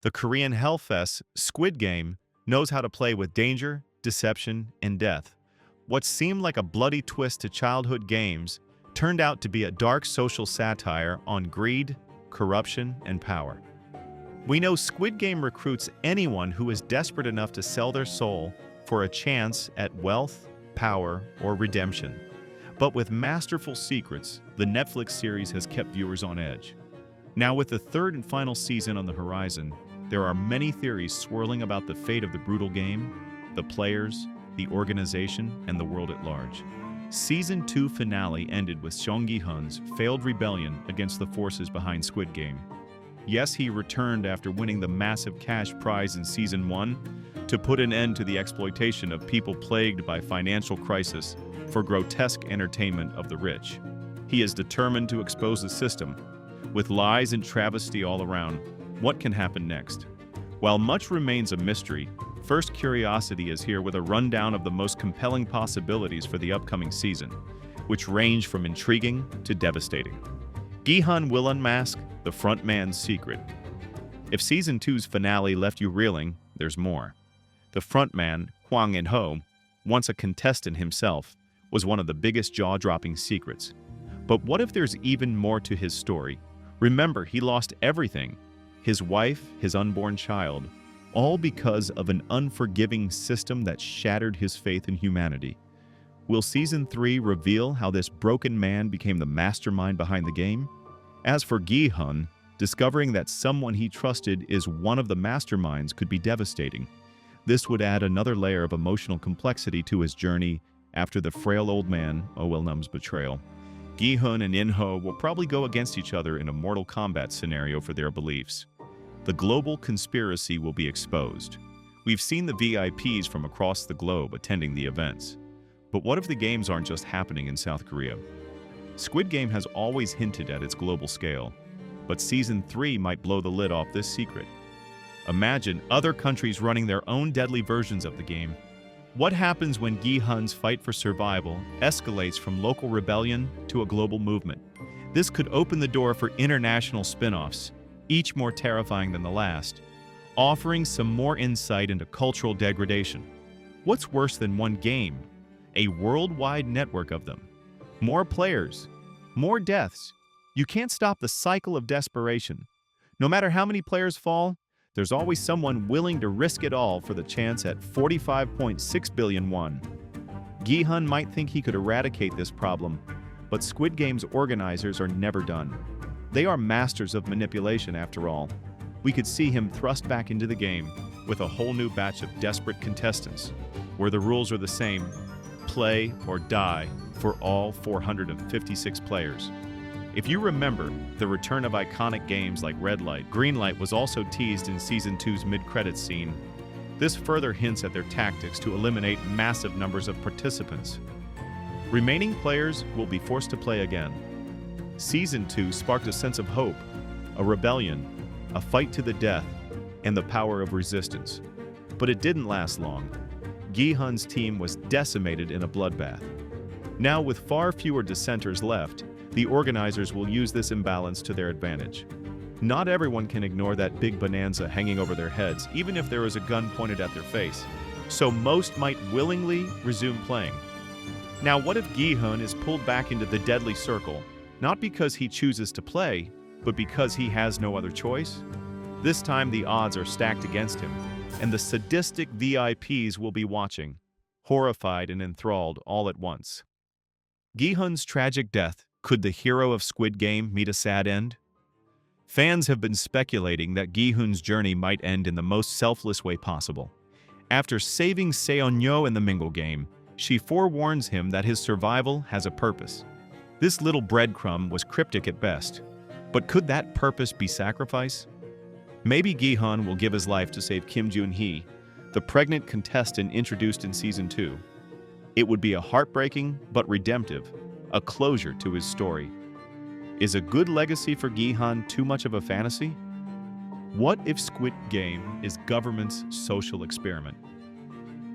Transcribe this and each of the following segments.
The Korean hellfest, Squid Game, knows how to play with danger, deception, and death. What seemed like a bloody twist to childhood games turned out to be a dark social satire on greed, corruption, and power. We know Squid Game recruits anyone who is desperate enough to sell their soul for a chance at wealth, power, or redemption. But with masterful secrets, the Netflix series has kept viewers on edge. Now, with the third and final season on the horizon, there are many theories swirling about the fate of the brutal game, the players, the organization, and the world at large. Season 2 finale ended with Seong Gi-hun's failed rebellion against the forces behind Squid Game. Yes, he returned after winning the massive cash prize in Season 1 to put an end to the exploitation of people plagued by financial crisis for grotesque entertainment of the rich. He is determined to expose the system. With lies and travesty all around, what can happen next? While much remains a mystery, First Curiosity is here with a rundown of the most compelling possibilities for the upcoming season, which range from intriguing to devastating. Gi-hun will unmask the frontman's secret. If Season 2's finale left you reeling, there's more. The frontman, Hwang In-ho, once a contestant himself, was one of the biggest jaw-dropping secrets. But what if there's even more to his story? Remember, he lost everything. His wife, his unborn child, all because of an unforgiving system that shattered his faith in humanity. Will Season 3 reveal how this broken man became the mastermind behind the game? As for Gi-hun, discovering that someone he trusted is one of the masterminds could be devastating. This would add another layer of emotional complexity to his journey after the frail old man, Nam's betrayal. Gi-hun and In-ho will probably go against each other in a Mortal Kombat scenario for their beliefs. The global conspiracy will be exposed. We've seen the VIPs from across the globe attending the events. But what if the games aren't just happening in South Korea? Squid Game has always hinted at its global scale, but Season 3 might blow the lid off this secret. Imagine other countries running their own deadly versions of the game. What happens when Gi-hun's fight for survival escalates from local rebellion to a global movement? This could open the door for international spin-offs, each more terrifying than the last, offering some more insight into cultural degradation. What's worse than one game? A worldwide network of them. More players, more deaths. You can't stop the cycle of desperation. No matter how many players fall, there's always someone willing to risk it all for the chance at 45.6 billion won. Gi-hun might think he could eradicate this problem, but Squid Game's organizers are never done. They are masters of manipulation after all. We could see him thrust back into the game with a whole new batch of desperate contestants, where the rules are the same: play or die for all 456 players. If you remember, the return of iconic games like Red Light, Green Light was also teased in Season 2's mid-credits scene. This further hints at their tactics to eliminate massive numbers of participants. Remaining players will be forced to play again. Season 2 sparked a sense of hope, a rebellion, a fight to the death, and the power of resistance. But it didn't last long. Gi-hun's team was decimated in a bloodbath. Now, with far fewer dissenters left, the organizers will use this imbalance to their advantage. Not everyone can ignore that big bonanza hanging over their heads, even if there is a gun pointed at their face. So most might willingly resume playing. Now, what if Gi-hun is pulled back into the deadly circle, not because he chooses to play, but because he has no other choice? This time the odds are stacked against him, and the sadistic VIPs will be watching, horrified and enthralled all at once. Gi-hun's tragic death. Could the hero of Squid Game meet a sad end? Fans have been speculating that Gi-hun's journey might end in the most selfless way possible. After saving Seong in the Mingle game, she forewarns him that his survival has a purpose. This little breadcrumb was cryptic at best, but could that purpose be sacrifice? Maybe Gi-hun will give his life to save Kim Joon-hee, the pregnant contestant introduced in Season 2. It would be a heartbreaking but redemptive, a closure to his story. Is a good legacy for Gi-hun too much of a fantasy? What if Squid Game is government's social experiment?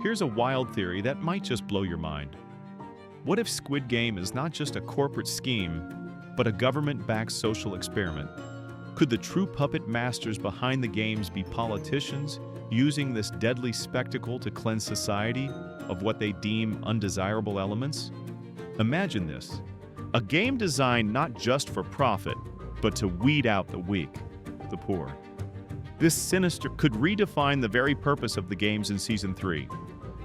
Here's a wild theory that might just blow your mind. What if Squid Game is not just a corporate scheme, but a government-backed social experiment? Could the true puppet masters behind the games be politicians using this deadly spectacle to cleanse society of what they deem undesirable elements? Imagine this: a game designed not just for profit, but to weed out the weak, the poor. This sinister could redefine the very purpose of the games in Season 3.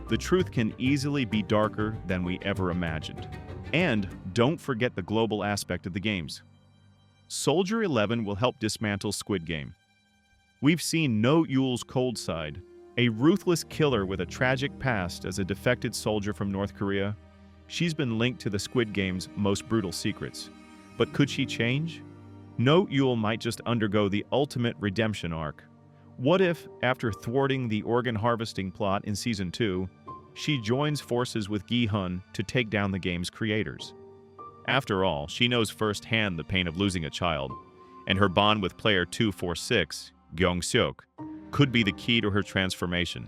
The truth can easily be darker than we ever imagined. And don't forget the global aspect of the games. Soldier 11 will help dismantle Squid Game. We've seen No Yule's cold side, a ruthless killer with a tragic past as a defected soldier from North Korea. She's been linked to the Squid Game's most brutal secrets. But could she change? No Yule might just undergo the ultimate redemption arc. What if, after thwarting the organ harvesting plot in Season 2, she joins forces with Gi-hun to take down the game's creators? After all, she knows firsthand the pain of losing a child, and her bond with player 246, Gyeong-seok, could be the key to her transformation.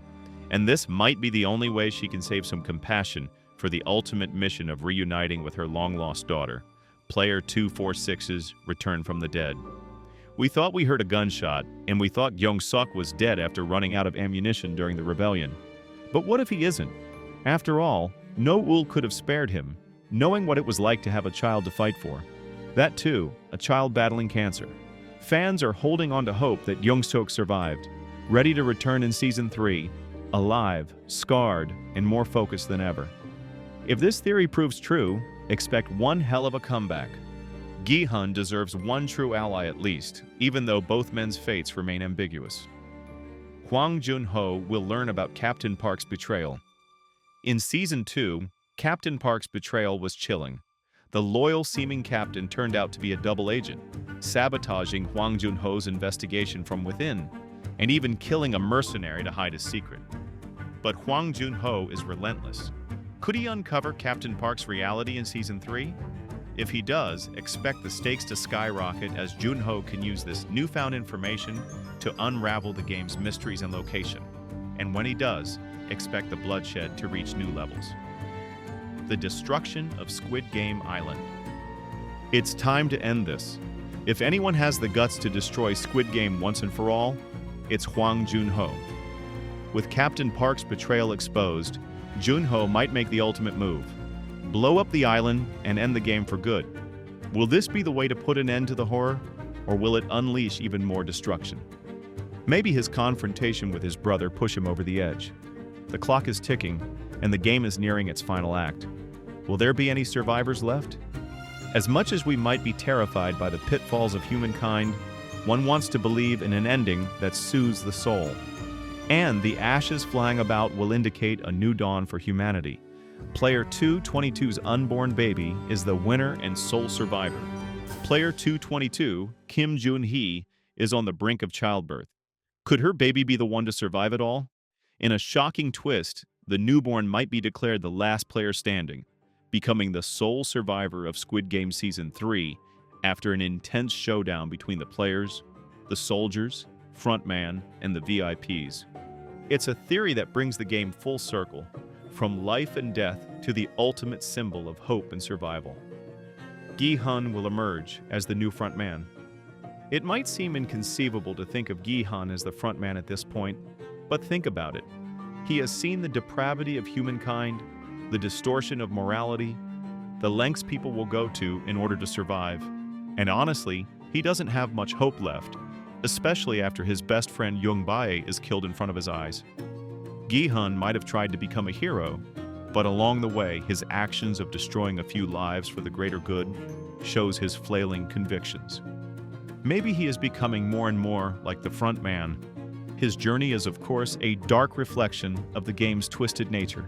And this might be the only way she can save some compassion for the ultimate mission of reuniting with her long-lost daughter, player 246's return from the dead. We thought we heard a gunshot, and we thought Gyeong-seok was dead after running out of ammunition during the rebellion. But what if he isn't? After all, No Ul could have spared him, knowing what it was like to have a child to fight for. That too, a child battling cancer. Fans are holding on to hope that Gyeong-seok survived, ready to return in Season 3, alive, scarred, and more focused than ever. If this theory proves true, expect one hell of a comeback. Gi-hun deserves one true ally at least, even though both men's fates remain ambiguous. Hwang Jun-ho will learn about Captain Park's betrayal. In Season 2, Captain Park's betrayal was chilling. The loyal-seeming captain turned out to be a double agent, sabotaging Hwang Jun-ho's investigation from within, and even killing a mercenary to hide his secret. But Hwang Jun-ho is relentless. Could he uncover Captain Park's reality in Season 3? If he does, expect the stakes to skyrocket as Jun-ho can use this newfound information to unravel the game's mysteries and location. And when he does, expect the bloodshed to reach new levels. The destruction of Squid Game Island. It's time to end this. If anyone has the guts to destroy Squid Game once and for all, it's Hwang Jun-ho. With Captain Park's betrayal exposed, Jun-ho might make the ultimate move: blow up the island and end the game for good. Will this be the way to put an end to the horror, or will it unleash even more destruction? Maybe his confrontation with his brother pushed him over the edge. The clock is ticking, and the game is nearing its final act. Will there be any survivors left? As much as we might be terrified by the pitfalls of humankind, one wants to believe in an ending that soothes the soul. And the ashes flying about will indicate a new dawn for humanity. Player 222's unborn baby is the winner and sole survivor. Player 222, Kim Jun-hee, is on the brink of childbirth. Could her baby be the one to survive it all? In a shocking twist, the newborn might be declared the last player standing, becoming the sole survivor of Squid Game Season 3 after an intense showdown between the players, the soldiers, frontman, and the VIPs. It's a theory that brings the game full circle, from life and death to the ultimate symbol of hope and survival. Gi-hun will emerge as the new frontman. It might seem inconceivable to think of Gi-hun as the frontman at this point, but think about it. He has seen the depravity of humankind, the distortion of morality, the lengths people will go to in order to survive. And honestly, he doesn't have much hope left, especially after his best friend Young-bae is killed in front of his eyes. Gi-hun might have tried to become a hero, but along the way, his actions of destroying a few lives for the greater good shows his flailing convictions. Maybe he is becoming more and more like the front man. His journey is, of course, a dark reflection of the game's twisted nature.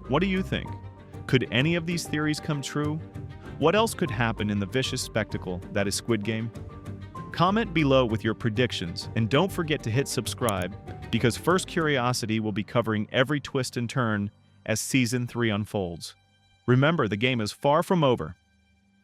What do you think? Could any of these theories come true? What else could happen in the vicious spectacle that is Squid Game? Comment below with your predictions, and don't forget to hit subscribe, because First Curiosity will be covering every twist and turn as Season 3 unfolds. Remember, the game is far from over.